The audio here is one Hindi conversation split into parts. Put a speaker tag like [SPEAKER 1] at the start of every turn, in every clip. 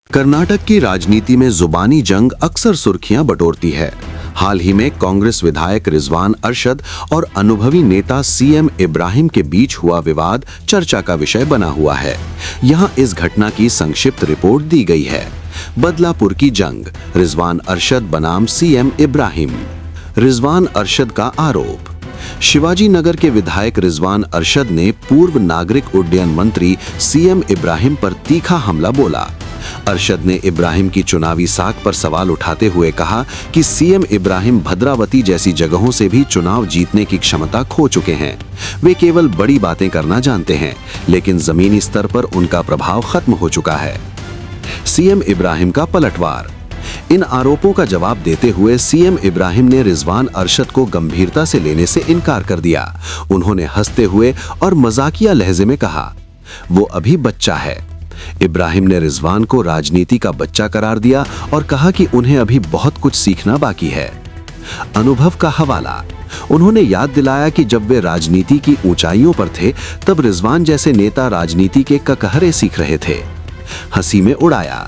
[SPEAKER 1] कर्नाटक की राजनीति में जुबानी जंग अक्सर सुर्खियां बटोरती है। हाल ही में कांग्रेस विधायक रिजवान अरशद और अनुभवी नेता सीएम इब्राहिम के बीच हुआ विवाद चर्चा का विषय बना हुआ है। यहां इस घटना की संक्षिप्त रिपोर्ट दी गई है। बदलापुर की जंग, रिजवान अरशद बनाम सीएम इब्राहिम। रिजवान अरशद का आरोप। शिवाजी नगर के विधायक रिजवान अरशद ने पूर्व नागरिक उड्डयन मंत्री सीएम इब्राहिम पर तीखा हमला बोला। अरशद ने इब्राहिम की चुनावी साख पर सवाल उठाते हुए कहा कि सीएम इब्राहिम भद्रावती जैसी जगहों से भी चुनाव जीतने की क्षमता खो चुके हैं। वे केवल बड़ी बातें करना जानते हैं, लेकिन जमीनी स्तर पर उनका प्रभाव खत्म हो चुका है। सीएम इब्राहिम का पलटवार। इन आरोपों का जवाब देते हुए सीएम इब्राहिम ने रिजवान अरशद को गंभीरता से लेने से इनकार कर दिया। उन्होंने हंसते हुए और मजाकिया लहजे में कहा, वो अभी बच्चा है। इब्राहिम ने रिजवान को राजनीति का बच्चा करार दिया और कहा कि उन्हें अभी बहुत कुछ सीखना बाकी है। अनुभव का हवाला। उन्होंने याद दिलाया कि जब वे राजनीति की ऊंचाइयों पर थे, तब रिजवान जैसे नेता राजनीति के ककहरे सीख रहे थे। हंसी में उड़ाया।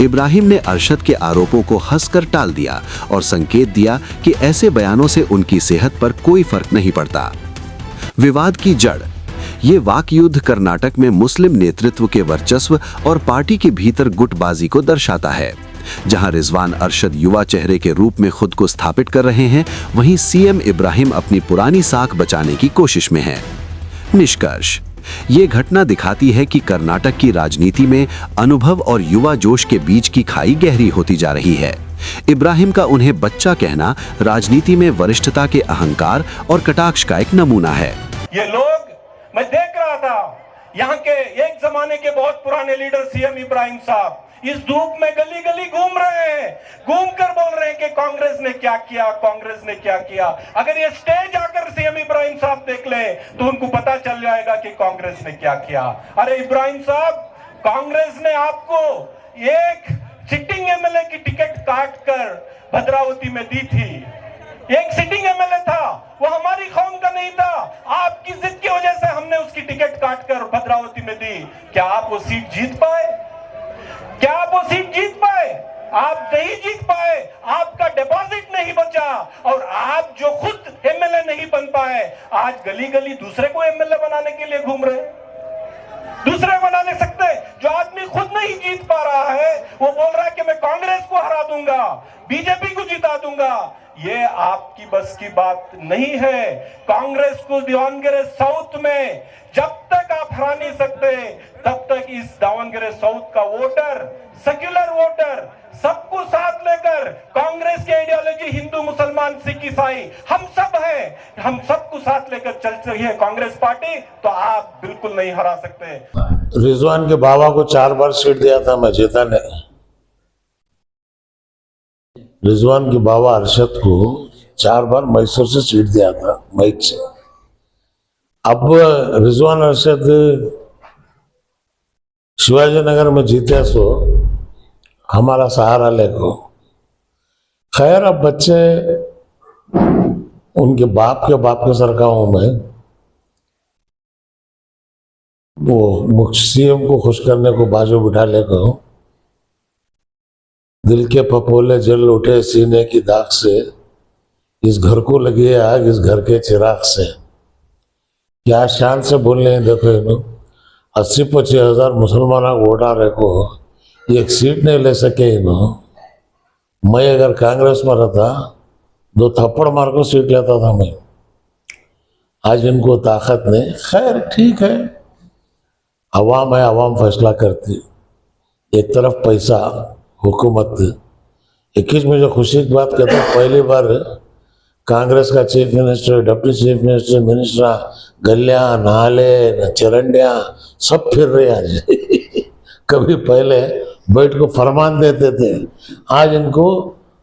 [SPEAKER 1] इब्राहिम ने अरशद के आरोपों को हंसकर टाल दिया और संकेत दिया कि ऐसे बयानों से उनकी सेहत पर कोई फर्क नहीं पड़ता। विवाद की जड़। ये वाक युद्ध कर्नाटक में मुस्लिम नेतृत्व के वर्चस्व और पार्टी के भीतर गुटबाजी को दर्शाता है। जहां रिजवान अरशद युवा चेहरे के रूप में खुद को स्थापित कर रहे हैं, वहीं सीएम इब्राहिम अपनी पुरानी साख बचाने की कोशिश में हैं। निष्कर्ष। ये घटना दिखाती है कि कर्नाटक की राजनीति में अनुभव और युवा जोश के बीच की खाई गहरी होती जा रही है। इब्राहिम का उन्हें बच्चा कहना राजनीति में वरिष्ठता के अहंकार और कटाक्ष का एक नमूना है।
[SPEAKER 2] ये लोग, मैं देख रहा था यहाँ के एक जमाने के बहुत पुराने लीडर सीएम इब्राहिम साहब इस धूप में गली गली घूम रहे हैं, घूम कर बोल रहे हैं कि कांग्रेस ने क्या किया, कांग्रेस ने क्या किया। अगर ये स्टेज आकर सीएम इब्राहिम साहब देख ले तो उनको पता चल जाएगा कि कांग्रेस ने क्या किया। अरे इब्राहिम साहब, कांग्रेस ने आपको एक सिटिंग एमएलए की टिकट काट कर भद्रावती में दी थी। एक सिटिंग एमएलए था, वो हमारी कौम का नहीं था। आपकी जिद की वजह से हमने उसकी टिकट काट कर भद्रावती में दी। क्या आप वो सीट जीत पाए? क्या आप वो सीट जीत पाए? आप नहीं जीत पाए। आपका डिपॉजिट नहीं बचा और आप जो खुद एमएलए नहीं बन पाए, आज गली गली दूसरे को एमएलए बनाने के लिए घूम रहे। दूसरे बना ले सकते। जो आदमी खुद नहीं जीत पा रहा है, वो बोल रहा है कि मैं कांग्रेस को हरा दूंगा, बीजेपी को जिता दूंगा। ये आपकी बस की बात नहीं है। कांग्रेस को दावणगेरे साउथ में जब तक आप हरा नहीं सकते, तब तक इस दावणगेरे साउथ का वोटर, सेक्युलर वोटर, सबको साथ लेकर कांग्रेस की आइडियोलॉजी हिंदू, मुसलमान, सिख, ईसाई, हम सब हैं, हम सबको साथ लेकर चल रही है कांग्रेस पार्टी, तो आप बिल्कुल नहीं हरा सकते।
[SPEAKER 3] रिजवान के बाबा को 4 बार सीट दिया था, मैं जीता नहीं। रिजवान के बाबा अरशद को 4 बार मैसूर से सीट दिया था, मैक से। अब रिजवान अरशद शिवाजी नगर में जीते सो हमारा सहारा लेको। खैर, अब बच्चे उनके बाप के सरका हूं मैं, वो मुख्य सीएम को खुश करने को बाजू बिठा लेको। दिल के पपोले जल उठे सीने की दाग से, इस घर को लगी है आग इस घर के चिराग से। क्या शान से बोल रहे हैं, देखो इन्हों 80-25 हजार मुसलमानों को वोटा रखो, एक सीट नहीं ले सके इन्हों। मैं अगर कांग्रेस में रहता 2 थप्पड़ मार को सीट लेता था मैं। आज इनको ताकत नहीं। खैर ठीक है, अवाम है, अवाम फैसला करती। एक तरफ पैसा, हुकूमत। 21 में जो खुशी की बात कहता हूँ, पहली बार कांग्रेस का chief minister, deputy chief minister, minister, गलियां, नाले, चरंडियां सब फिर रहे आज। कभी पहले बैठ को फरमान देते थे, आज इनको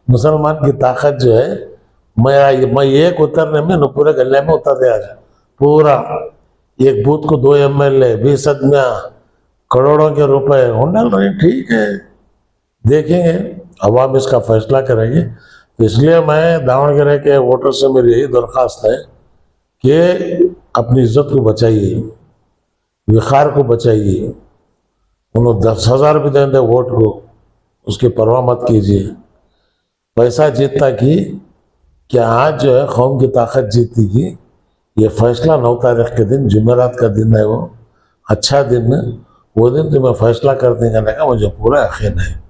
[SPEAKER 3] मुसलमान की ताकत जो है, मैं एक उतरने में न पूरे गले में उतरते। आज पूरा एक बूथ को 2 एमएलए, 20 आदमियां, करोड़ों के रुपए डाल रहे। ठीक है, देखेंगे, अवाम इसका फैसला करेंगे। इसलिए मैं दावणगेरे के वोटर से मेरी यही दरख्वास्त है कि अपनी इज्जत को बचाइए, विखार को बचाइए। उन्होंने 10,000 भी दें वोट को, उसकी परवाह मत कीजिए। पैसा जीतता कि आज जो है कौम की ताकत जीतेगी, ये फैसला 9 तारीख के दिन, जुमेरात का दिन है, वो अच्छा दिन है, वो दिन तुम्हें फैसला कर देने का मुझे पूरा यकीन है।